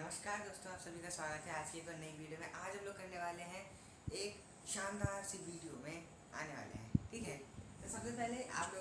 नमस्कार दोस्तों, आप सभी का स्वागत है आज की एक और नई वीडियो में। आज हम लोग करने वाले हैं एक शानदार सी वीडियो में आने वाले हैं। ठीक है, तो सबसे पहले आप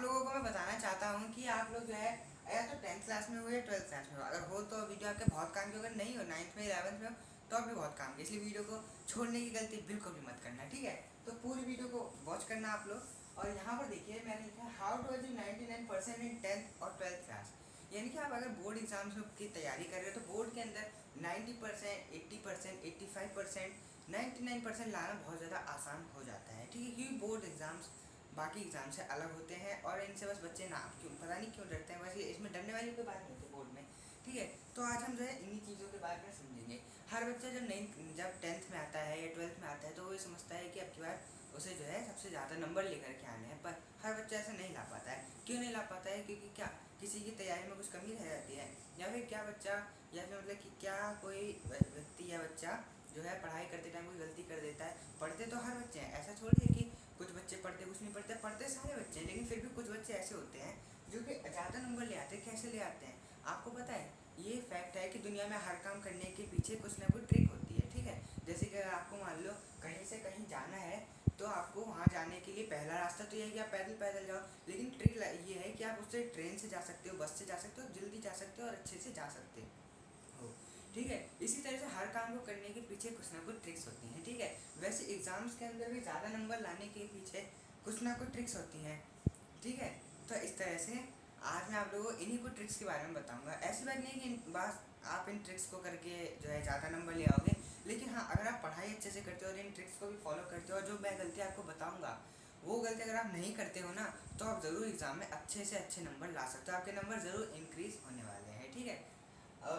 लोगों को मैं बताना चाहता हूँ कि आप लोग जो है या तो 10th क्लास में हो या 12th क्लास में हो, अगर हो तो वीडियो आपके बहुत काम की, अगर नहीं हो 9th में 11th में हो तो भी बहुत काम की, इसलिए वीडियो को छोड़ने की गलती बिल्कुल भी मत करना। ठीक है, तो पूरी वीडियो को वॉच करना आप लोग। और यहाँ पर देखिए मैंने लिखा है how to achieve 99% in 10th और 12th क्लास। यानी कि आप अगर बोर्ड एग्जाम्स की तैयारी कर रहे हो तो बोर्ड के अंदर 90%, 80%, 85%, 99% लाना बहुत ज़्यादा आसान हो जाता है। ठीक है, क्योंकि बोर्ड एग्जाम्स बाकी एग्जाम से अलग होते हैं और इनसे बस बच्चे ना क्यों पता नहीं क्यों डरते हैं, बस ये इसमें डरने वाली कोई बात नहीं होती बोर्ड में। ठीक है, तो आज हम जो है इन्हीं चीज़ों के बारे में समझेंगे। हर बच्चा जब 10th में आता है या 12th में आता है तो वो ये समझता है कि अब की बार उसे जो है सबसे ज़्यादा नंबर लेकर के आने हैं, पर हर बच्चा ऐसा नहीं ला पाता है। क्यों नहीं ला पाता है? क्योंकि क्या किसी की तैयारी में कुछ कमी रह जाती है, या फिर क्या बच्चा, या फिर मतलब कि क्या कोई व्यक्ति या बच्चा जो है पढ़ाई करते टाइम कोई गलती कर देता है। पढ़ते तो हर बच्चे हैं, ऐसा थोड़ी है कि कुछ बच्चे पढ़ते कुछ नहीं पढ़ते, पढ़ते सारे बच्चे हैं, लेकिन फिर भी कुछ बच्चे ऐसे होते हैं जो कि ज़्यादा नंबर ले आते हैं। कैसे ले आते हैं आपको पता है? ये फैक्ट है कि दुनिया में हर काम करने के पीछे कुछ ना कुछ ट्रिक होती है। ठीक है, जैसे कि अगर आपको मान लो कहीं से कहीं जाना है तो आपको वहाँ जाने के लिए पहला रास्ता तो ये है कि आप पैदल पैदल जाओ, लेकिन ट्रिक ये है कि आप उससे ट्रेन से जा सकते हो, बस से जा सकते हो, जल्दी जा सकते हो और अच्छे से जा सकते हो। ठीक है, इसी तरह से हर काम को करने के पीछे कुछ ना कुछ ट्रिक्स होती हैं। ठीक है, वैसे एग्जाम्स के अंदर भी ज़्यादा नंबर लाने के पीछे कुछ ना कुछ ट्रिक्स होती हैं। ठीक है, तो इस तरह से आज मैं आप लोगों को इन्हीं कुछ ट्रिक्स के बारे में बताऊंगा। ऐसी बात नहीं कि बस आप इन ट्रिक्स को करके जो है ज़्यादा नंबर ले आओगे, लेकिन हाँ अगर आप पढ़ाई अच्छे से करते हो और इन ट्रिक्स को भी फॉलो करते हो और जो मैं गलती आपको बताऊंगा वो गलती अगर आप नहीं करते हो ना तो आप ज़रूर एग्ज़ाम में अच्छे से अच्छे नंबर ला सकते हो, आपके नंबर ज़रूर इंक्रीज़ होने वाले हैं। ठीक है,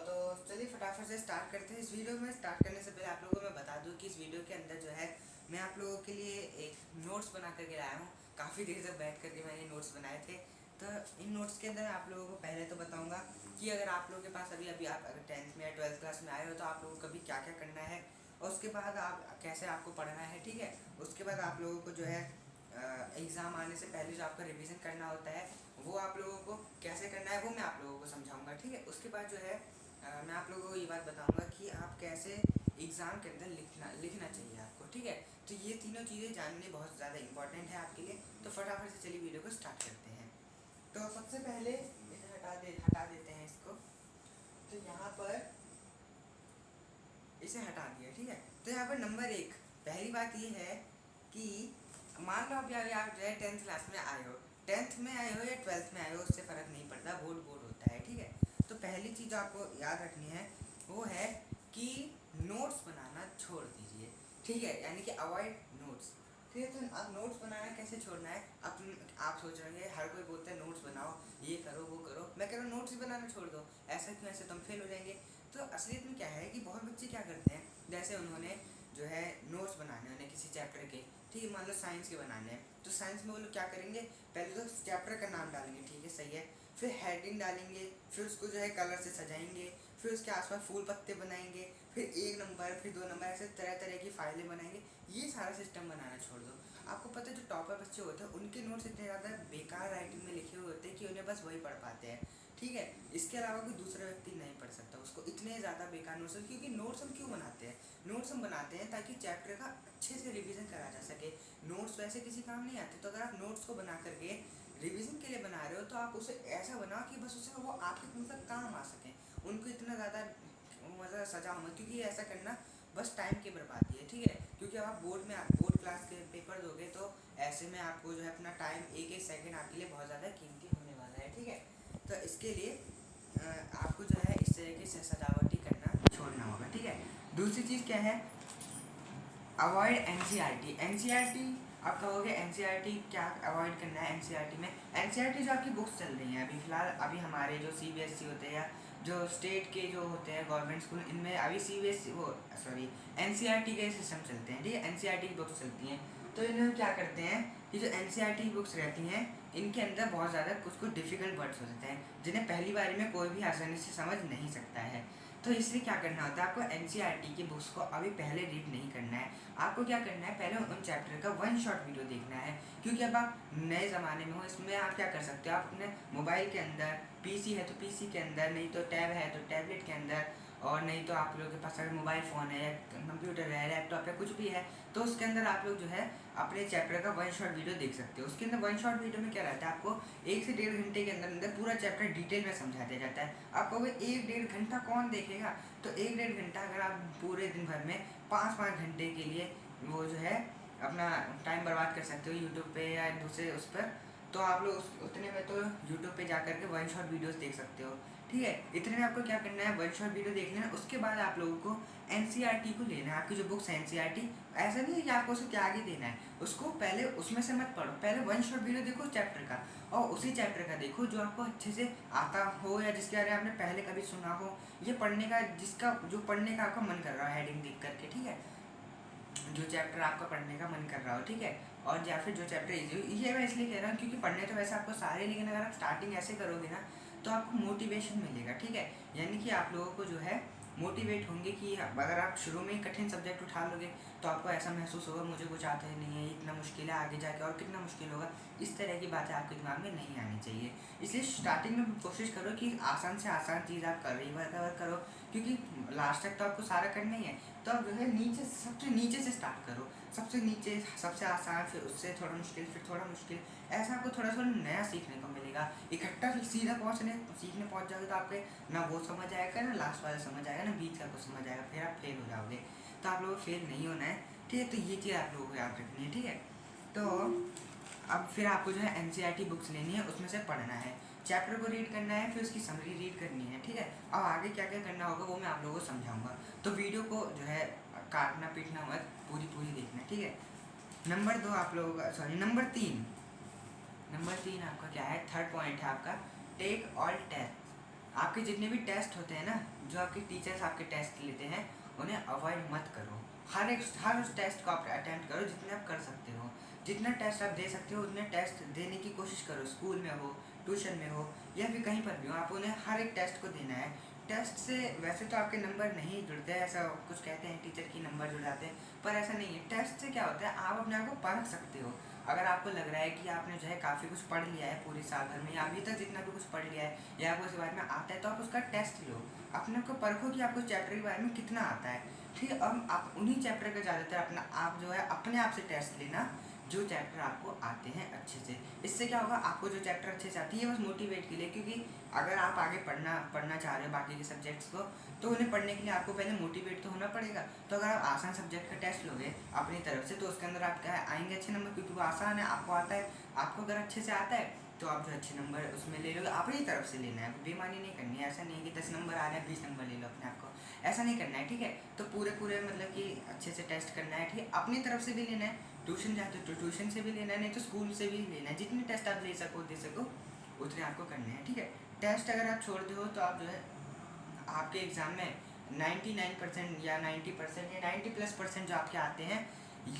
तो चलिए फटाफट से स्टार्ट करते हैं। इस वीडियो में स्टार्ट करने से पहले आप लोगों को मैं बता दूं कि इस वीडियो के अंदर जो है मैं आप लोगों के लिए एक नोट्स बना करके लाया हूँ। काफ़ी देर तक बैठ करके मैंने नोट्स बनाए थे, तो इन नोट्स के अंदर आप लोगों को पहले तो बताऊंगा कि अगर आप लोगों के पास अभी अभी आप अगर 10th में या 12th क्लास में आए हो तो आप लोगों को अभी क्या क्या करना है, और उसके बाद आप कैसे आपको पढ़ना है। ठीक है, उसके बाद आप लोगों को जो है एग्ज़ाम आने से पहले जो आपका रिवीजन करना होता है वो आप लोगों को कैसे करना है वो मैं आप लोगों को समझाऊंगा। ठीक है, उसके बाद जो है मैं आप लोगों को ये बात बताऊंगा कि आप कैसे एग्ज़ाम के अंदर लिखना चाहिए आपको। ठीक है, तो ये तीनों चीज़ें जाननी बहुत ज़्यादा इंपॉर्टेंट है आपके लिए। तो फटाफट से चलिए वीडियो को स्टार्ट करते हैं। तो सबसे पहले इसे हटा देते हैं इसको। तो यहाँ पर इसे हटा दिया। ठीक है, तो यहाँ पर नंबर 1 पहली बात ये है कि मान लो अभी अभी आप जो है 10th क्लास में आए हो, 10th में आए हो या 12th में आए हो उससे फ़र्क नहीं पड़ता, बोर्ड बोर्ड होता है। ठीक है, तो पहली चीज़ आपको याद रखनी है वो है कि नोट्स बनाना छोड़ दीजिए। ठीक है, यानी कि अवॉइड नोट्स। ठीक है, तो आप नोट्स बनाना कैसे छोड़ना है? आप सोच रहे हैं हर कोई बोलता है नोट्स बनाओ, ये करो वो करो, मैं कह रहा हूँ नोट्स ही बनाना छोड़ दो। ऐसा क्यों? ऐसे तुम फेल हो जाएंगे। तो असलियत में क्या है कि बहुत बच्चे क्या करते हैं, जैसे उन्होंने जो है नोट्स बनाने उन्हें किसी चैप्टर के, ठीक है, मान लो साइंस के बनाने हैं, तो साइंस में वो लोग क्या करेंगे, पहले तो चैप्टर का नाम डालेंगे, ठीक है सही है, फिर हेडिंग डालेंगे, फिर उसको जो है कलर से सजाएंगे, फिर उसके आसपास फूल पत्ते बनाएंगे, फिर 1 नंबर फिर 2 नंबर ऐसे तरह तरह की फाइलें बनाएंगे। ये सारा सिस्टम बनाना छोड़ दो। आपको पता है जो टॉपर बच्चे होते हैं उनके नोट्स इतने ज़्यादा बेकार राइटिंग में लिखे हुए होते हैं कि उन्हें बस वही पढ़ पाते हैं। ठीक है, इसके अलावा कोई दूसरा व्यक्ति नहीं पढ़ सकता उसको, इतने ज़्यादा बेकार नोट्स। क्योंकि नोट्स हम क्यों बनाते हैं? नोट्स हम बनाते हैं ताकि चैप्टर का अच्छे से रिवीजन करा जा सके। नोट्स वैसे किसी काम नहीं आते, तो अगर आप नोट्स को बना करके रिवीजन के लिए बना रहे हो तो आप उसे ऐसा बनाओ कि बस उसे वो आपके मतलब काम आ सके, उनको इतना ज़्यादा मतलब सजाओ मत, क्योंकि ऐसा करना बस टाइम की बर्बादी है। ठीक है, क्योंकि अब आप बोर्ड क्लास के पेपर दोगे तो ऐसे में आपको जो है अपना टाइम एक एक सेकंड आपके लिए बहुत ज़्यादा कीमती होने वाला है। ठीक है, तो इसके लिए आपको जो है इस तरीके से सजावटी करना छोड़ना होगा। ठीक है, दूसरी चीज़ क्या है? Avoid NCERT. एनसीईआरटी आप कहोगे एनसीईआरटी क्या अवॉइड करना है? एनसीईआरटी में एनसीईआरटी जो आपकी बुक्स चल रही हैं अभी फ़िलहाल, अभी हमारे जो सीबीएसई होते हैं या जो स्टेट के जो होते हैं गवर्नमेंट स्कूल, इनमें अभी सीबीएसई वो सॉरी एनसीईआरटी के सिस्टम चलते हैं। ठीक है, एनसीईआरटी की बुक्स चलती हैं, तो इन्हें हम क्या करते हैं कि जो एनसीईआरटी की बुक्स रहती हैं इनके अंदर बहुत ज़्यादा कुछ कुछ डिफ़िकल्ट वर्ड्स हो जाते हैं जिन्हें पहली बारी में कोई भी आसानी से समझ नहीं सकता है। तो इसलिए क्या करना होता है, आपको NCERT की बुक्स को अभी पहले रीड नहीं करना है। आपको क्या करना है, पहले उन चैप्टर का 1 शॉट वीडियो देखना है, क्योंकि अब आप नए ज़माने में हो। इसमें आप क्या कर सकते हो, आप अपने मोबाइल के अंदर, PC है तो PC के अंदर, नहीं तो टैब है तो टैबलेट के अंदर, और नहीं तो आप लोगों के पास अगर मोबाइल फ़ोन है या कंप्यूटर है, लैपटॉप है, कुछ भी है, तो उसके अंदर आप लोग जो है अपने चैप्टर का 1 शॉट वीडियो देख सकते हो। उसके अंदर 1 शॉट वीडियो में क्या रहता है, आपको 1 से 1.5 घंटे के अंदर अंदर पूरा चैप्टर डिटेल में समझा दिया जाता है। आपको वो 1-1.5 घंटा कौन देखेगा, तो 1-1.5 घंटा अगर आप पूरे दिन भर में 5-5 घंटे के लिए वो जो है अपना टाइम बर्बाद कर सकते हो यूट्यूब पे या दूसरे उस पर, तो आप लोग उतने में तो यूट्यूब पे जा कर के 1 शॉट वीडियोस देख सकते हो। ठीक है, इतने में आपको क्या करना है, 1 शॉट वीडियो देख लेना। उसके बाद आप लोगों को NCERT को लेना है, आपकी जो बुक्स है NCERT, ऐसा नहीं है कि आपको उसे त्याग ही देना है, उसको पहले उसमें से मत पढ़ो, पहले 1 शॉट वीडियो देखो चैप्टर का, और उसी चैप्टर का देखो जो आपको अच्छे से आता हो या जिसके बारे में आपने पहले कभी सुना हो, ये पढ़ने का जिसका जो पढ़ने का आपका मन कर रहा है हेडिंग देख करके। ठीक है, जो चैप्टर आपका पढ़ने का मन कर रहा हो, ठीक है, और या फिर जो चैप्टर इजी हो। ये मैं इसलिए कह रहा हूँ क्योंकि पढ़ने तो वैसे आपको सारे, लेकिन अगर आप स्टार्टिंग ऐसे करोगे ना तो आपको मोटिवेशन मिलेगा। ठीक है, यानी कि आप लोगों को जो है मोटिवेट होंगे कि अगर आप शुरू में ही कठिन सब्जेक्ट उठा लोगे तो आपको ऐसा महसूस होगा मुझे कुछ आता ही नहीं है, इतना मुश्किल है, आगे जाके और कितना मुश्किल होगा। इस तरह की बातें आपके दिमाग में नहीं आनी चाहिए। इसलिए स्टार्टिंग में कोशिश करो कि आसान से आसान चीज़ आप कवर करो, क्योंकि लास्ट तक तो आपको सारा करना ही है। तो आप जो है नीचे, सबसे नीचे से स्टार्ट करो, सबसे नीचे, सबसे आसान, फिर उससे थोड़ा मुश्किल, फिर थोड़ा मुश्किल, ऐसा आपको थोड़ा थोड़ा नया सीखने को मिलेगा। इकट्ठा सीधा सीखने पहुंच जाओगे तो आपके ना वो समझ आएगा, ना लास्ट वाला समझ आएगा, ना बीच का कुछ समझ आएगा, फिर आप फेल हो जाओगे। तो आप लोगों को फेल नहीं होना है। ठीक है, तो ये चीज़ आप लोगों को याद रखनी है। ठीक है, तो अब फिर आपको जो है NCERT बुक्स लेनी है, उसमें से पढ़ना है, चैप्टर को रीड करना है, फिर उसकी समरी रीड करनी है। ठीक है, अब आगे क्या क्या करना होगा वो मैं आप लोगों को समझाऊंगा, तो वीडियो को जो है काटना पीटना मत, पूरी देखना। ठीक है, नंबर 2 आप लोगों का, सॉरी नंबर 3 आपका क्या है, थर्ड पॉइंट है आपका, टेक ऑल टेस्ट। आपके जितने भी टेस्ट होते हैं ना, जो आपके टीचर्स आपके टेस्ट लेते हैं, उन्हें अवॉइड मत करो। हर उस टेस्ट को आप अटेम्प्ट करो जितने आप कर सकते हो, जितना टेस्ट आप दे सकते हो उतने टेस्ट देने की कोशिश करो। स्कूल में हो, ट्यूशन में हो, या फिर कहीं पर भी हो, आप उन्हें हर एक टेस्ट को देना है। टेस्ट से वैसे तो आपके नंबर नहीं जुड़ते हैं, ऐसा कुछ कहते हैं टीचर की नंबर जुड़ जाते हैं, पर ऐसा नहीं है। टेस्ट से क्या होता है, आप अपने आप को परख सकते हो। अगर आपको लग रहा है कि आपने जो है काफ़ी कुछ पढ़ लिया है पूरे साल भर में, या अभी तक जितना भी कुछ पढ़ लिया है, या आपको इसके बारे में आता है, तो आप उसका टेस्ट लो, अपने को परखो कि आपको चैप्टर के बारे में कितना आता है। ठीक है, अब आप उन्हीं चैप्टर का ज़्यादातर अपना आप जो है अपने आप से टेस्ट लेना, जो चैप्टर आपको आते हैं अच्छे से। इससे क्या होगा, आपको जो चैप्टर अच्छे से आती है बस मोटिवेट के लिए, क्योंकि अगर आप आगे पढ़ना चाह रहे हो बाकी के सब्जेक्ट्स को, तो उन्हें पढ़ने के लिए आपको पहले मोटिवेट तो होना पड़ेगा। तो अगर आप आसान सब्जेक्ट का टेस्ट लोगे अपनी तरफ से, तो उसके अंदर आप क्या आएंगे अच्छे नंबर, क्योंकि वो आसान है, आपको आता है। आपको अगर अच्छे से आता है तो आप जो अच्छे नंबर उसमें ले लोगे। अपनी तरफ से लेना है, बेईमानी नहीं करनी है। ऐसा नहीं है कि 10 नंबर आ रहे हैं 20 नंबर ले लो अपने आप को, ऐसा नहीं करना है। ठीक है, तो पूरे मतलब कि अच्छे से टेस्ट करना है। ठीक है, अपनी तरफ से भी लेना है, ट्यूशन जाते हो तो ट्यूशन से भी लेना है, नहीं तो स्कूल से भी लेना है। जितने टेस्ट आप दे सको उतने आपको करने हैं। ठीक है, टेस्ट अगर आप छोड़ दो तो आप जो है आपके एग्ज़ाम में 99% या 90% या 90+% जो आपके आते हैं,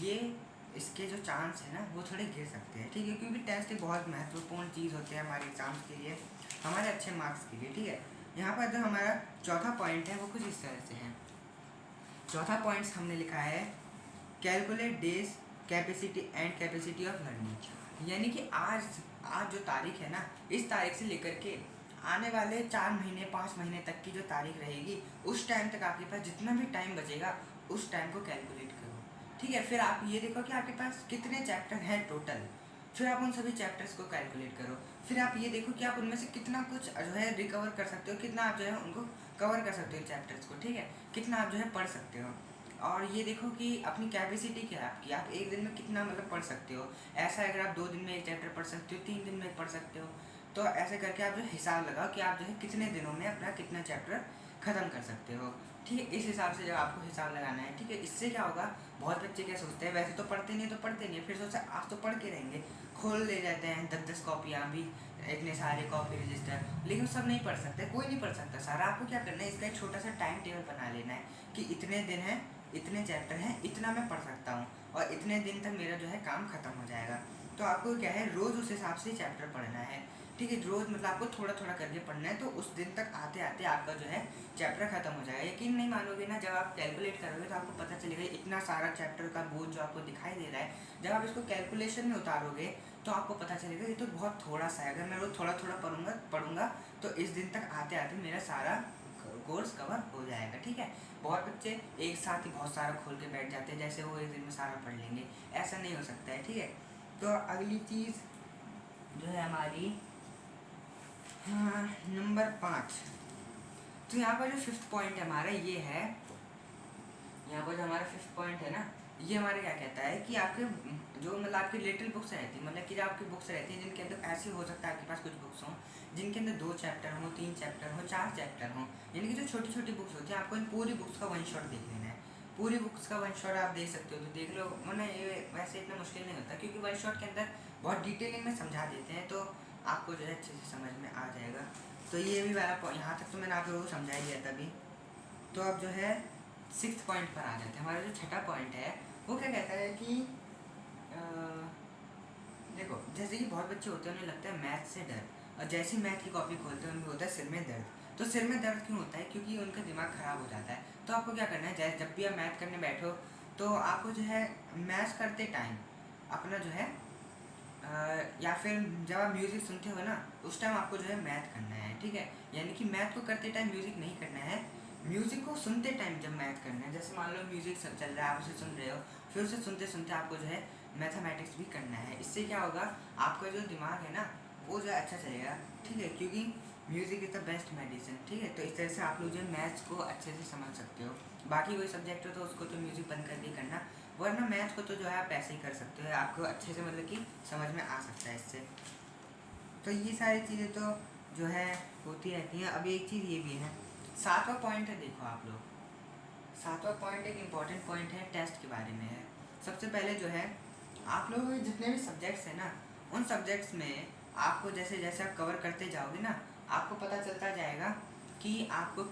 ये इसके जो चांस है ना वो थोड़े गिर सकते हैं। ठीक है, क्योंकि टेस्ट एक बहुत महत्वपूर्ण चीज़ होते हैं हमारे एग्ज़ाम्स के लिए, हमारे अच्छे मार्क्स के लिए। ठीक है, यहाँ पर जो हमारा चौथा पॉइंट है वो कुछ इस तरह से है। चौथा पॉइंट्स हमने लिखा है, calculate days capacity and capacity of learning. यानी कि आज जो तारीख है ना, इस तारीख से लेकर के आने वाले 4 महीने 5 महीने तक की जो तारीख रहेगी, उस टाइम तक आपके पास जितना भी टाइम बचेगा उस टाइम को कैलकुलेट करो। ठीक है, फिर आप ये देखो कि आपके पास कितने चैप्टर हैं टोटल, फिर आप उन सभी चैप्टर्स को कैलकुलेट करो। फिर आप ये देखो कि आप उनमें से कितना कुछ जो है रिकवर कर सकते हो, कितना आप जो है उनको कवर कर सकते हो चैप्टर्स को। ठीक है, कितना आप जो है पढ़ सकते हो। और ये देखो कि अपनी कैपेसिटी क्या है आपकी, आप एक दिन में कितना मतलब पढ़ सकते हो। ऐसा अगर आप 2 दिन में एक चैप्टर पढ़ सकते हो, 3 दिन में पढ़ सकते हो, तो ऐसे करके आप जो हिसाब लगाओ कि आप जो है कितने दिनों में अपना कितना चैप्टर ख़त्म कर सकते हो। ठीक है, इस हिसाब से जो आपको हिसाब लगाना है। ठीक है, इससे क्या होगा, बहुत बच्चे क्या सोचते हैं, वैसे तो पढ़ते नहीं, फिर सोचते आज तो पढ़ के रहेंगे, खोल ले जाते हैं 10-10 कॉपियाँ भी, इतने सारे कॉपी रजिस्टर, लेकिन सब नहीं पढ़ सकते, कोई नहीं पढ़ सकता सारा। आपको क्या करना है, इसका एक छोटा सा टाइम टेबल बना लेना है कि इतने दिन हैं, इतने चैप्टर हैं, इतना मैं पढ़ सकता हूँ, और इतने दिन तक मेरा जो है काम ख़त्म हो जाएगा। तो आपको क्या है रोज़ उस हिसाब से चैप्टर पढ़ना है, ठीक है। रोज़ मतलब आपको थोड़ा थोड़ा करके पढ़ना है, तो उस दिन तक आते आते आपका जो है चैप्टर खत्म हो जाएगा। यकीन नहीं मानोगे ना, जब आप कैलकुलेट करोगे तो आपको पता चलेगा इतना सारा चैप्टर का बोझ जो आपको दिखाई दे रहा है, जब आप इसको कैलकुलेशन में उतारोगे तो आपको पता चलेगा ये तो बहुत थोड़ा सा है। अगर मैं रोज़ थोड़ा थोड़ा पढ़ूंगा तो इस दिन तक आते आते मेरा सारा कोर्स कवर हो जाएगा, ठीक है। बहुत बच्चे एक साथ ही बहुत सारा खोल के बैठ जाते हैं, जैसे वो एक दिन में सारा पढ़ लेंगे, ऐसा नहीं हो सकता है, ठीक है। तो अगली चीज़ जो है हमारी, हाँ, नंबर 5। तो यहाँ पर जो 5th पॉइंट है हमारा ये है, यहाँ पर जो हमारा 5th पॉइंट है ना, ये हमारे क्या कहता है कि आपके जो मतलब आपकी लिटिल बुक्स रहती है, मतलब कि जो आपकी बुक्स रहती हैं जिनके अंदर ऐसे हो सकता है आपके पास कुछ बुक्स हों जिनके अंदर 2 चैप्टर हों, 3 चैप्टर हों, 4 चैप्टर हों, यानी कि जो छोटी छोटी बुक्स होती हैं, आपको इन पूरी बुक्स का वन शॉट देख लेना है। पूरी बुक्स का वन शॉट आप देख सकते हो तो देख लो, वरना ये वैसे इतना मुश्किल नहीं होता, क्योंकि वन शॉट के अंदर बहुत डिटेलिंग में समझा देते हैं, तो आपको जो है अच्छे से समझ में आ जाएगा। तो ये भी वाला यहाँ तक तो मैंने आप लोगों को समझा ही दिया था अभी। तो अब जो है 6th पॉइंट पर आ जाते हैं। हमारा जो छठा पॉइंट है वो क्या कहता है कि देखो, जैसे कि बहुत बच्चे होते हैं उन्हें लगता है मैथ से डर, और जैसे ही मैथ की कॉपी खोलते हैं उनको होता है सिर में दर्द। तो सिर में दर्द क्यों होता है? क्योंकि उनका दिमाग ख़राब हो जाता है। तो आपको क्या करना है, जब भी आप मैथ करने बैठो तो आपको जो है मैथ करते टाइम अपना जो है या फिर जब आप म्यूज़िक सुनते हो ना उस टाइम आपको जो है मैथ करना है, ठीक है। यानी कि मैथ को करते टाइम म्यूज़िक नहीं करना है, म्यूज़िक को सुनते टाइम जब मैथ करना है। जैसे मान लो म्यूज़िक चल रहा है, आप उसे सुन रहे हो, फिर उसे सुनते सुनते आपको जो है मैथमेटिक्स भी करना है। इससे क्या होगा, आपका जो दिमाग है ना वो जो है अच्छा चलेगा, ठीक है, क्योंकि music is the best medicine, ठीक है। तो इस तरह से आप लोग जो है मैथ्स को अच्छे से समझ सकते हो। बाकी कोई सब्जेक्ट हो तो उसको तो म्यूज़िक बंद करके करना, वरना मैथ को तो जो है आप ऐसे ही कर सकते हो, आपको अच्छे से मतलब कि समझ में आ सकता है इससे। तो ये सारी चीज़ें तो जो है होती रहती हैं। अब एक चीज़ ये भी है, 7वां पॉइंट है, देखो आप लोग, 7वां पॉइंट एक इम्पॉर्टेंट पॉइंट है, टेस्ट के बारे में है। सबसे पहले जो है आप लोग जितने भी सब्जेक्ट्स हैं ना, उन सब्जेक्ट्स में आपको जैसे जैसे आप कवर करते जाओगे ना, आपको पता चलता जाएगा कि आपको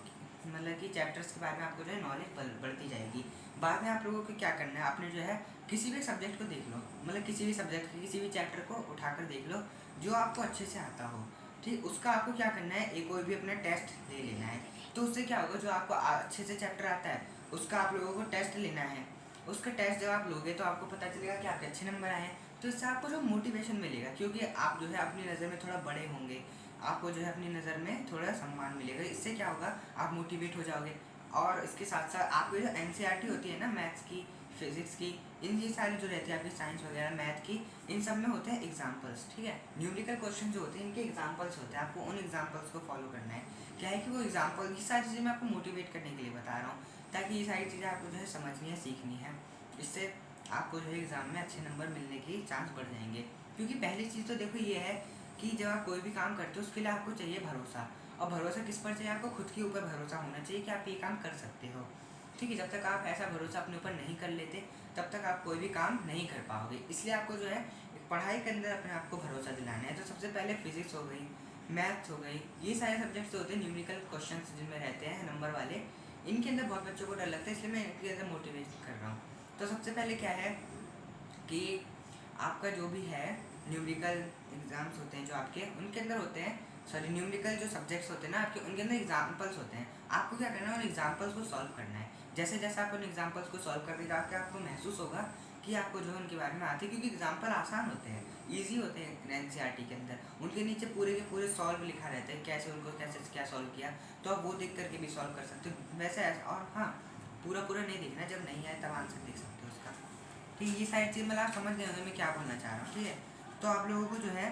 मतलब कि चैप्टर्स के बारे में आपको जो है नॉलेज बढ़ती जाएगी। बाद में आप लोगों को क्या करना है, आपने जो है किसी भी सब्जेक्ट को देख लो, मतलब किसी भी सब्जेक्ट के किसी भी चैप्टर को उठाकर देख लो जो आपको अच्छे से आता हो, ठीक। उसका आपको क्या करना है, एक कोई भी अपना टेस्ट ले लेना है। तो उससे क्या होगा, जो आपको अच्छे से चैप्टर आता है उसका आप लोगों को टेस्ट लेना है। उसका टेस्ट जब आप लोगे तो आपको पता चलेगा कि आपके अच्छे नंबर आए हैं, तो इससे आपको जो मोटिवेशन मिलेगा, क्योंकि आप जो है अपनी नज़र में थोड़ा बड़े होंगे, आपको जो है अपनी नज़र में थोड़ा सम्मान मिलेगा। इससे क्या होगा, आप मोटिवेट हो जाओगे। और इसके साथ साथ आपको जो NCERT होती है ना मैथ्स की, फिज़िक्स की, इन ये सारी जो रहती है आपकी साइंस वगैरह मैथ की, इन सब में होते हैं एग्जाम्पल्स, ठीक है। न्यूमेरिकल क्वेश्चन जो होते हैं इनके एग्जाम्पल्स होते हैं, आपको उन एग्जाम्पल्स को फॉलो करना है। क्या है कि वो एग्जाम्पल, ये सारी चीज़ें मैं आपको मोटिवेट करने के लिए बता रहा हूँ, ताकि ये सारी चीज़ें आपको जो है समझनी है, सीखनी है। इससे आपको जो है एग्ज़ाम में अच्छे नंबर मिलने के चांस बढ़ जाएंगे। क्योंकि पहली चीज़ तो देखो ये है कि जब आप कोई भी काम करते हो उसके लिए आपको चाहिए भरोसा, और भरोसा किस पर चाहिए, आपको खुद के ऊपर भरोसा होना चाहिए कि आप ये काम कर सकते हो, ठीक है। जब तक आप ऐसा भरोसा अपने ऊपर नहीं कर लेते तब तक आप कोई भी काम नहीं कर पाओगे। इसलिए आपको जो है पढ़ाई के अंदर अपने आप को भरोसा दिलाना है। तो सबसे पहले फिजिक्स हो गई, मैथ्स हो गई, ये सारे सब्जेक्ट्स होते हैं न्यूमेरिकल क्वेश्चन जिनमें रहते हैं नंबर वाले, इनके अंदर बहुत बच्चों को डर लगता है, इसलिए मैं इनके अंदर मोटिवेट कर रहा हूँ। तो सबसे पहले क्या है कि आपका जो भी है न्यूमेरिकल एग्ज़ाम्स होते हैं जो आपके, उनके अंदर होते हैं, सॉरी न्यूमेरिकल जो सब्जेक्ट्स होते हैं ना आपके, उनके अंदर एग्जाम्पल्स होते हैं। आपको क्या करना है, उन एग्जाम्पल्स को सॉल्व करना है। जैसे जैसे आप उन एग्जाम्पल्स को सॉल्व करते जाके आपको महसूस होगा कि आपको जो है उनके बारे में आते हैं, क्योंकि एग्जाम्पल आसान होते हैं, ईजी होते हैं NCERT के अंदर। उनके नीचे पूरे के पूरे सॉल्व लिखा रहता है, कैसे उनको कैसे क्या सॉल्व किया, तो आप वो देख करके भी सॉल्व कर सकते हो वैसे। और हाँ, पूरा पूरा नहीं देखना, जब नहीं आए तब आंसर देख सकते हो उसका, ठीक। ये सारी चीज़ मतलब आप समझ गए होंगे मैं क्या बोलना चाह रहा हूँ, ठीक है। तो आप लोगों को जो है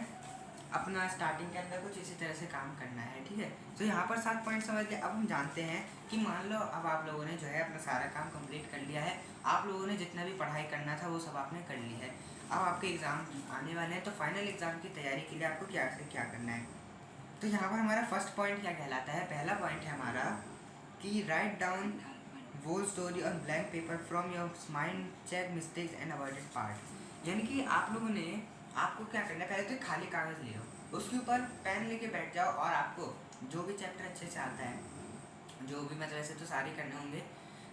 अपना स्टार्टिंग के अंदर कुछ इसी तरह से काम करना है, ठीक है। तो यहाँ पर 7 पॉइंट समझ गए। अब हम जानते हैं कि मान लो अब आप लोगों ने जो है अपना सारा काम कंप्लीट कर लिया है, आप लोगों ने जितना भी पढ़ाई करना था वो सब आपने कर ली है। अब आपके एग्ज़ाम आने वाले हैं, तो फाइनल एग्ज़ाम की तैयारी के लिए आपको क्या से क्या करना है। तो यहाँ पर हमारा फर्स्ट पॉइंट क्या कहलाता है, पहला पॉइंट है हमारा कि write down whole story on blank paper from your mind, check mistakes and avoided part। यानी कि आप लोगों ने, आपको क्या करना है, पहले तो खाली कागज़ ले लो, उसके ऊपर पेन लेके बैठ जाओ, और आपको जो भी चैप्टर अच्छे से आता है, जो भी मतलब ऐसे तो सारे करने होंगे,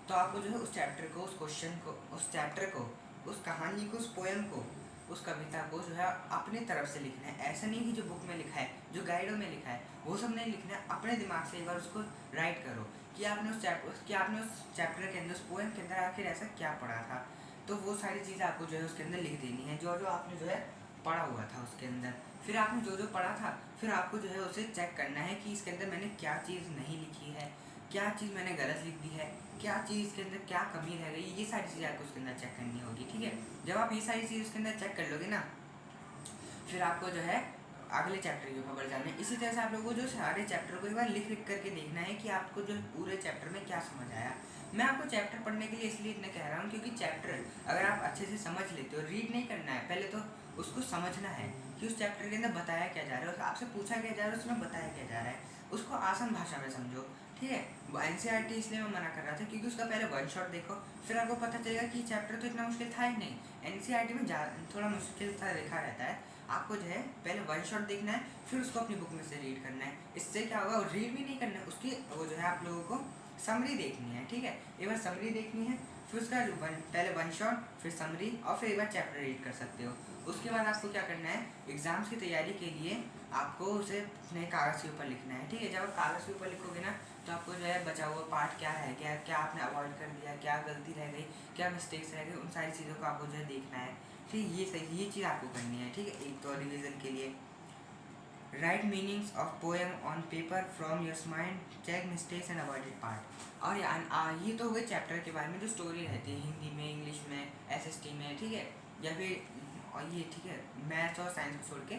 तो आपको जो है उस चैप्टर को, उस क्वेश्चन को, उस चैप्टर को, उस कहानी को, उस पोएम को उस कविता को जो है अपने तरफ से लिखना है। ऐसा नहीं कि जो बुक में लिखा है, जो गाइडों में लिखा है वो सब नहीं लिखना है। अपने दिमाग से एक बार उसको राइट करो कि आपने उस चैप्टर के अंदर, उस पोएम के अंदर आखिर ऐसा क्या पढ़ा था। तो वो सारी चीज़ें आपको जो है उसके अंदर लिख देनी है, जो जो आपने जो है पढ़ा हुआ था उसके अंदर। फिर आपने जो जो पढ़ा था फिर आपको जो है उसे चेक करना है कि इसके अंदर मैंने क्या चीज़ नहीं लिखी है, क्या चीज़ मैंने गलत लिख दी है, क्या चीज़ इसके अंदर क्या कमी रह गई। ये सारी चीज़ें आपको उसके अंदर चेक करनी होगी, ठीक है। जब आप ये सारी चीज़ उसके अंदर चेक कर लोगे ना, फिर आपको जो है अगले चैप्टर के ऊपर बढ़ जाना है। इसी तरह से आप लोगों को जो सारे चैप्टर को एक बार लिख लिख करके देखना है कि आपको जो पूरे चैप्टर में क्या समझ आया। मैं आपको चैप्टर पढ़ने के लिए इसलिए इतना कह रहा हूँ क्योंकि चैप्टर अगर आप अच्छे से समझ लेते हो, रीड नहीं करना है, पहले तो उसको समझना है कि उस चैप्टर के अंदर बताया क्या जा रहा है, आपसे पूछा क्या जा रहा है, उसमें बताया क्या जा रहा है, उसको आसान भाषा में समझो, ठीक है। NCERT इसलिए मैं मना कर रहा था क्योंकि उसका पहले वन शॉट देखो, फिर आपको पता चलेगा कि चैप्टर तो इतना मुश्किल था ही नहीं। NCERT में थोड़ा मुश्किल सा लिखा रहता है। आपको जो है पहले वन शॉट देखना है, फिर उसको अपनी बुक में से रीड करना है। इससे क्या होगा, रीड भी नहीं करना है, उसकी वो जो है आप लोगों को समरी देखनी है, ठीक है। एक बार समरी देखनी है, फिर उसका पहले वन शॉट, फिर समरी, और फिर एक बार चैप्टर रीड कर सकते हो। उसके बाद आपको क्या करना है, एग्ज़ाम्स की तैयारी के लिए आपको उसे अपने कागज़ के ऊपर लिखना है, ठीक है। जब आप कागज़ के ऊपर लिखोगे ना तो आपको जो है बचा हुआ पार्ट क्या रह गया, क्या आपने अवॉइड कर दिया, क्या गलती रह गई, क्या मिस्टेक्स रह गई, उन सारी चीज़ों को आपको जो है देखना है, ठीक। ये चीज़ आपको करनी है, ठीक है। एक तो रिवीजन के लिए write meanings of poem on paper from your mind, check mistakes and avoided part. और ये तो हो गए चैप्टर के बारे में जो स्टोरी रहती है हिंदी में, इंग्लिश में, SST में, ठीक है, या फिर और ये, ठीक है, मैथ्स और साइंस को छोड़ के।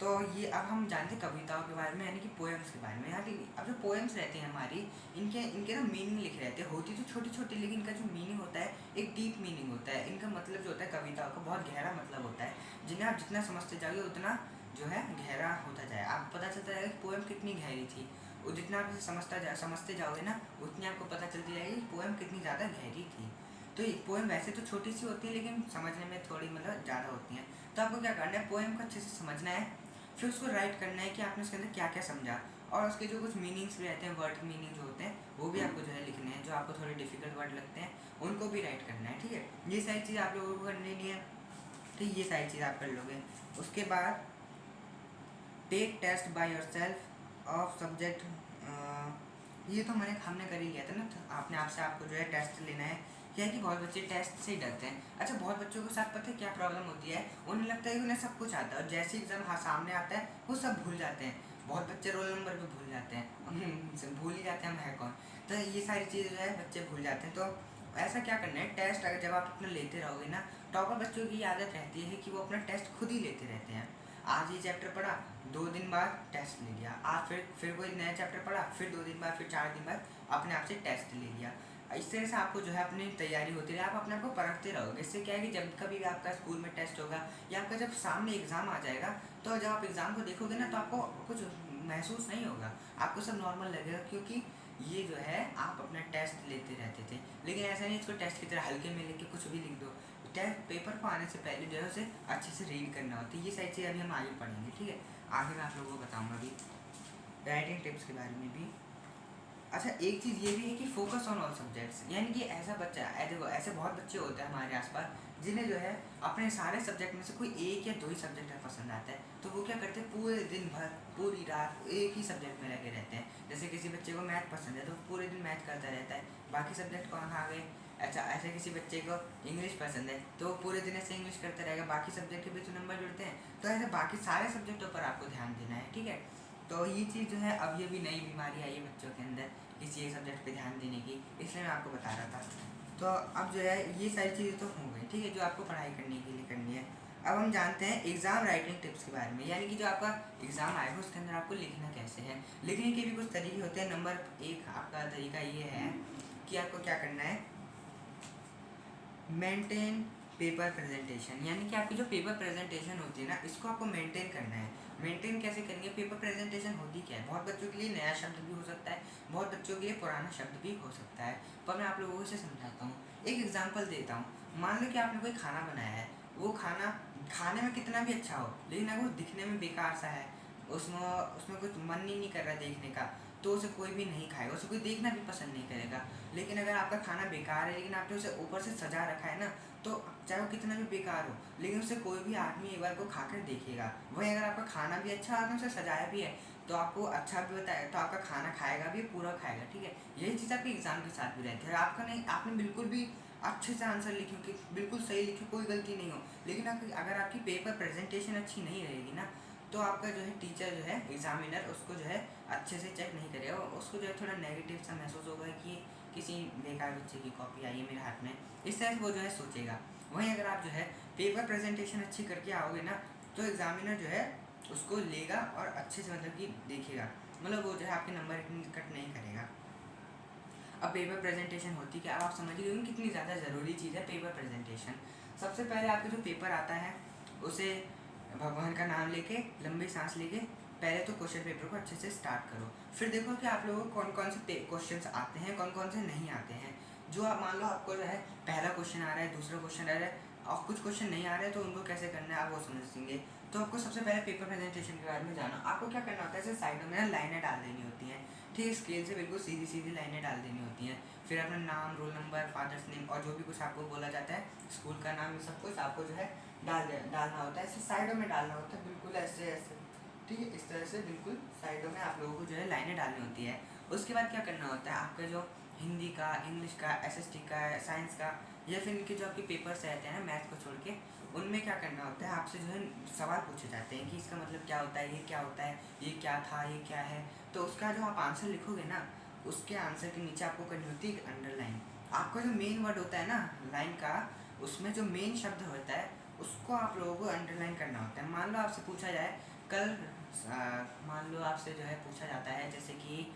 तो ये अब हम जानते हैं कविताओं के बारे में, यानी कि पोएम्स के बारे में। यहाँ की अब जो पोएम्स रहती हैं हमारी, इनके इनके ना मीनिंग लिखे रहते हैं। होती तो छोटी छोटी, लेकिन इनका जो मीनिंग होता है एक डीप मीनिंग होता है। इनका मतलब जो होता है कविताओं का बहुत गहरा मतलब होता है, जिन्हें आप जितना समझते जाओगे उतना जो है गहरा होता जाए। आपको पता चलता जाएगा कि पोएम कितनी गहरी थी, और जितना आप इसे समझते जाओगे ना, उतनी आपको पता चलती जाएगी कि पोएम कितनी ज़्यादा गहरी थी। तो ये पोएम वैसे तो छोटी सी होती है, लेकिन समझने में थोड़ी मतलब ज़्यादा होती हैं। तो आपको क्या करना है, पोएम को अच्छे से समझना है, फिर उसको राइट करना है कि आपने उसके अंदर क्या क्या समझा, और उसके जो कुछ मीनिंग्स भी रहते हैं, वर्ड मीनिंग जो होते हैं वो भी आपको जो है लिखने हैं। जो आपको थोड़े डिफिकल्ट वर्ड लगते हैं उनको भी राइट करना है, ठीक है। ये सारी चीज़ आप लोगों को करनी नहीं है, ठीक। ये सारी चीज़ आप कर लोगे। उसके बाद take test by yourself of subject, ये तो हमने कर ही लिया था ना। तो आपने आपसे आपको जो है टेस्ट लेना है। क्या है कि बहुत बच्चे टेस्ट से ही डरते हैं। अच्छा, बहुत बच्चों के साथ पता है क्या प्रॉब्लम होती है, उन्हें लगता है कि उन्हें सब कुछ आता है, और जैसे एग्ज़ाम सामने आता है वो सब भूल जाते हैं। बहुत बच्चे रोल नंबर भी भूल जाते हैं, भूल ही जाते हैं हम है कौन। तो ये सारी चीज़ जो है बच्चे भूल जाते हैं। तो ऐसा क्या करना है, टेस्ट अगर जब आप अपना लेते रहोगे ना, टॉपर बच्चों की आदत रहती है कि वो अपना टेस्ट खुद ही लेते रहते हैं। आज ये चैप्टर पढ़ा, 2 दिन बाद टेस्ट ले लिया, आज फिर कोई नया चैप्टर पढ़ा, फिर 2 दिन बाद, फिर 4 दिन बाद अपने आप से टेस्ट ले लिया। इस तरह से आपको जो है अपनी तैयारी होती रहे, आप अपने आप को परखते रहोगे। इससे क्या है कि जब कभी भी आपका स्कूल में टेस्ट होगा या आपका जब सामने एग्ज़ाम आ जाएगा, तो जब आप एग्ज़ाम को देखोगे ना तो आपको कुछ महसूस नहीं होगा, आपको सब नॉर्मल लगेगा, क्योंकि ये जो है आप अपना टेस्ट लेते रहते थे। लेकिन ऐसा नहीं इसको टेस्ट की तरह हल्के में लेके कुछ भी लिख दो। टेस्ट पेपर को आने से पहले जो है उसे अच्छे से रीड करना होता है। ये सारी चीज़ अभी हम आगे पढ़ेंगे, ठीक है। आगे मैं आप लोगों को बताऊँगा अभी राइटिंग टिप्स के बारे में भी। अच्छा, एक चीज़ ये भी है कि फोकस ऑन ऑल सब्जेक्ट्स, यानी कि ऐसा बच्चा, देखो ऐसे बहुत बच्चे होते हैं हमारे आसपास जिन्हें जो है अपने सारे सब्जेक्ट में से कोई एक या 2 ही सब्जेक्ट पसंद आता है। तो वो क्या करते हैं, पूरे दिन भर पूरी रात एक ही सब्जेक्ट में लगे रहते हैं। जैसे किसी बच्चे को मैथ पसंद है तो पूरे दिन मैथ करता रहता है, बाकी सब्जेक्ट कहाँ आ गए। अच्छा, ऐसे किसी बच्चे को इंग्लिश पसंद है तो वो पूरे दिन ऐसे इंग्लिश करता रहेगा, बाकी सब्जेक्ट के बीच नंबर जुड़ते हैं। तो ऐसे बाकी सारे सब्जेक्टों पर आपको ध्यान देना है, ठीक है। तो ये चीज़ जो है, अब ये भी नई बीमारी आई है बच्चों के अंदर, किसी एक सब्जेक्ट पे ध्यान देने की, इसलिए मैं आपको बता रहा था। तो अब जो है ये सारी चीज़ें तो हो गई, ठीक है, जो आपको पढ़ाई करने के लिए करनी है। अब हम जानते हैं एग्ज़ाम राइटिंग टिप्स के बारे में, यानी कि जो आपका एग्ज़ाम आएगा उसके अंदर आपको लिखना कैसे है। लिखने के भी कुछ तरीके होते हैं। नंबर 1 आपका तरीका ये है कि आपको क्या करना है, मेंटेन पेपर प्रेजेंटेशन, यानी कि आपकी जो पेपर प्रेजेंटेशन होती है ना, इसको आपको मेंटेन करना है। मेंटेन कैसे करेंगे, पेपर प्रेजेंटेशन होती क्या है, बहुत बच्चों के लिए नया शब्द भी हो सकता है, बहुत बच्चों के लिए पुराना शब्द भी हो सकता है, पर मैं आप लोगों को इसे समझाता हूँ। एक एग्जांपल देता हूँ। मान लो कि आपने कोई खाना बनाया है, वो खाना खाने में कितना भी अच्छा हो, लेकिन अगर वो दिखने में बेकार सा है, उसमें उसमें कुछ मन ही नहीं कर रहा देखने का, तो उसे कोई भी नहीं खाएगा, उसे कोई देखना भी पसंद नहीं करेगा। लेकिन अगर आपका खाना बेकार है लेकिन आपने उसे ऊपर से सजा रखा है ना, तो चाहे वो कितना भी बेकार हो लेकिन उसे कोई भी आदमी एक बार को खा कर देखेगा। वहीं अगर आपका खाना भी अच्छा, आपने उसे सजाया भी है तो आपको अच्छा भी बताया तो आपका खाना खाएगा भी, पूरा खाएगा, ठीक है। यही चीज़ आपके एग्ज़ाम के साथ भी रहती है। आपका नहीं, आपने बिल्कुल भी अच्छे से आंसर लिखे कि बिल्कुल सही लिखे, कोई गलती नहीं हो, लेकिन अगर आपकी पेपर प्रेजेंटेशन अच्छी नहीं रहेगी ना, तो आपका जो है टीचर जो है एग्जामिनर उसको जो है अच्छे से चेक नहीं करेगा, उसको जो है थोड़ा नेगेटिव सा महसूस होगा कि किसी बेकार बच्चे की कॉपी आई है मेरे हाथ में, इस तरह से वो जो है सोचेगा। वहीं अगर आप जो है पेपर प्रेजेंटेशन अच्छी करके आओगे ना, तो एग्जामिनर जो है उसको लेगा और अच्छे से मतलब कि देखेगा, मतलब वो जो है आपके नंबर इतनी कट नहीं करेगा। अब पेपर प्रेजेंटेशन होती क्या, अब आप समझ गए होंगे कितनी ज़्यादा ज़रूरी चीज़ है पेपर प्रेजेंटेशन। सबसे पहले आपका जो पेपर आता है उसे भगवान का नाम लेके लंबी सांस लेके पहले तो क्वेश्चन पेपर को अच्छे से स्टार्ट करो। फिर देखो कि आप लोगों को कौन कौन से क्वेश्चंस आते हैं, कौन कौन से नहीं आते हैं। जो आप मान लो आपको जो है पहला क्वेश्चन आ रहा है, दूसरा क्वेश्चन आ रहा है और कुछ क्वेश्चन नहीं आ रहे हैं, तो उनको कैसे करना है आप वो समझेंगे। तो आपको सबसे पहले पेपर प्रेजेंटेशन के बारे में जाना, आपको क्या करना होता है, ऐसे साइडों में ना लाइनें डाल देनी होती हैं, ठीक है, स्केल से बिल्कुल सीधी सीधी लाइनें डाल देनी होती हैं। फिर अपना नाम, रोल नंबर, फादर्स नेम और जो भी कुछ आपको बोला जाता है स्कूल का नाम, ये सब कुछ आपको जो है डालना होता है, ऐसे साइडों में डालना होता है, बिल्कुल ऐसे ऐसे, ठीक है, इस तरह से बिल्कुल साइडों में आप लोगों को जो है लाइनें डालनी होती है। उसके बाद क्या करना होता है, आपका जो हिंदी का, इंग्लिश का, एसएसटी का, साइंस का, या फिर इनके जो आपके पेपर्स रहते हैं ना मैथ को छोड़ के, उनमें क्या करना होता है, आपसे जो है सवाल पूछे जाते हैं कि इसका मतलब क्या होता है, ये क्या होता है, ये क्या था, ये क्या है। तो उसका जो आप आंसर लिखोगे ना, उसके आंसर के नीचे आपको करनी होती है एक अंडरलाइन। आपका जो मेन वर्ड होता है ना लाइन का, उसमें जो मेन शब्द होता है उसको आप लोगों को अंडरलाइन करना होता है। मान लो आपसे पूछा जाए कल, मान लो आपसे जो है पूछा जाता है जैसे कि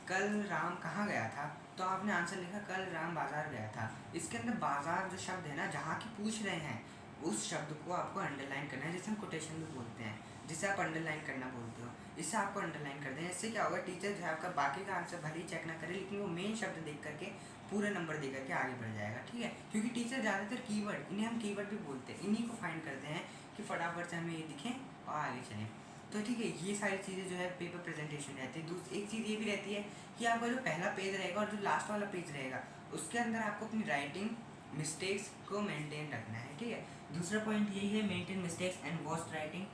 कल राम कहाँ गया था, तो आपने आंसर लिखा कल राम बाजार गया था। इसके अंदर बाजार जो शब्द है ना, जहाँ की पूछ रहे हैं उस शब्द को आपको अंडरलाइन करना है, जिसे हम कोटेशन भी बोलते हैं, जिसे आप अंडरलाइन करना बोलते हो। इससे आपको अंडरलाइन कर दें, इससे क्या होगा, टीचर जो है आपका बाकी का आंसर भले ही चेक ना करे लेकिन वो मेन शब्द देख करके पूरे नंबर दे करके आगे बढ़ जाएगा, ठीक है। क्योंकि टीचर ज़्यादातर कीवर्ड, इन्हें हम कीवर्ड भी बोलते हैं, इन्हीं को फाइंड करते हैं कि फटाफट से हमें ये दिखें और आगे चलें। तो ठीक है, ये सारी चीज़ें जो है पेपर प्रेजेंटेशन रहती है। दूसरी एक चीज़ ये भी रहती है कि आपका जो पहला पेज रहेगा और जो लास्ट वाला पेज रहेगा उसके अंदर आपको अपनी राइटिंग मिस्टेक्स को मेंटेन रखना है, ठीक है। दूसरा पॉइंट यही है, maintain mistakes and worst writing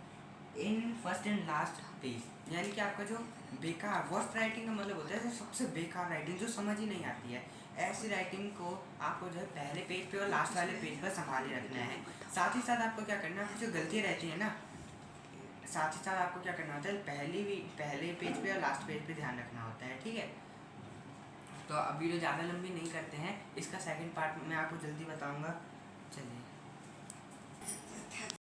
in first and last page. यानी कि आपका जो बेकार, वर्स्ट राइटिंग का मतलब होता है जो सबसे बेकार राइटिंग, जो समझ ही नहीं आती है, ऐसी राइटिंग को आपको जो है पहले पेज पे और लास्ट वाले पेज पर संभाले रखना है। साथ ही साथ आपको क्या करना है, आपकी जो गलतियाँ रहती है ना, साथ ही साथ आपको क्या करना होता है, पहले पेज पे और लास्ट पेज पे ध्यान रखना होता है, ठीक है। तो अब वीडियो ज़्यादा लंबी नहीं करते हैं, इसका सेकंड पार्ट मैं आपको जल्दी बताऊंगा। चलिए।